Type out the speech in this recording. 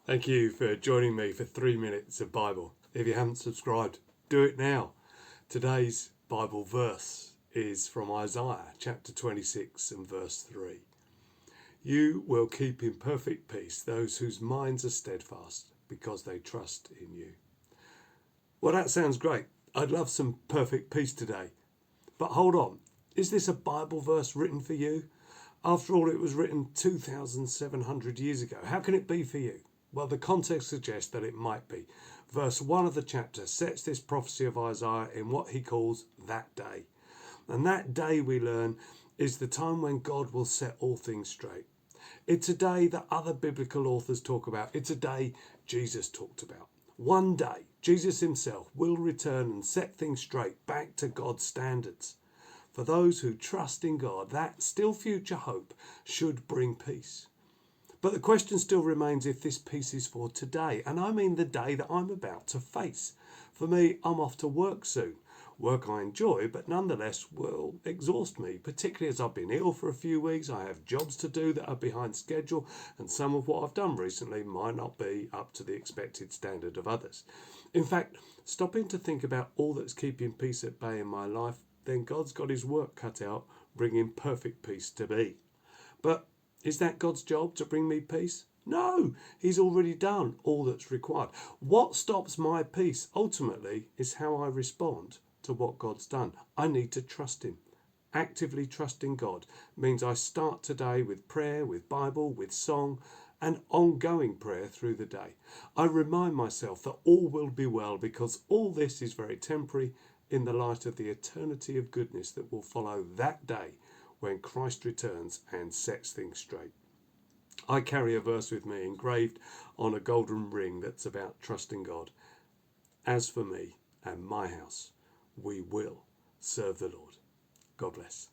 Thank you for joining me for 3 minutes of Bible. If you haven't subscribed, do it now. Today's Bible verse is from Isaiah chapter 26 and verse 3. You will keep in perfect peace those whose minds are steadfast because they trust in you. Well, that sounds great. I'd love some perfect peace today. But hold on, is this a Bible verse written for you? After all, it was written 2,700 years ago. How can it be for you? Well, the context suggests that it might be. Verse 1 of the chapter sets this prophecy of Isaiah in what he calls that day. And that day, we learn, is the time when God will set all things straight. It's a day that other biblical authors talk about. It's a day Jesus talked about. One day, Jesus himself will return and set things straight back to God's standards. For those who trust in God, that still future hope should bring peace. But the question still remains if this peace is for today, and I mean the day that I'm about to face. For me, I'm off to work soon. Work I enjoy, but nonetheless will exhaust me, particularly as I've been ill for a few weeks. I have jobs to do that are behind schedule, and some of what I've done recently might not be up to the expected standard of others. In fact, stopping to think about all that's keeping peace at bay in my life, then God's got his work cut out, bringing perfect peace to me. But is that God's job to bring me peace? No, he's already done all that's required. What stops my peace ultimately is how I respond to what God's done. I need to trust him. Actively trusting God means I start today with prayer, with Bible, with song, and ongoing prayer through the day. I remind myself that all will be well because all this is very temporary in the light of the eternity of goodness that will follow that day when Christ returns and sets things straight. I carry a verse with me engraved on a golden ring that's about trusting God. As for me and my house, we will serve the Lord. God bless.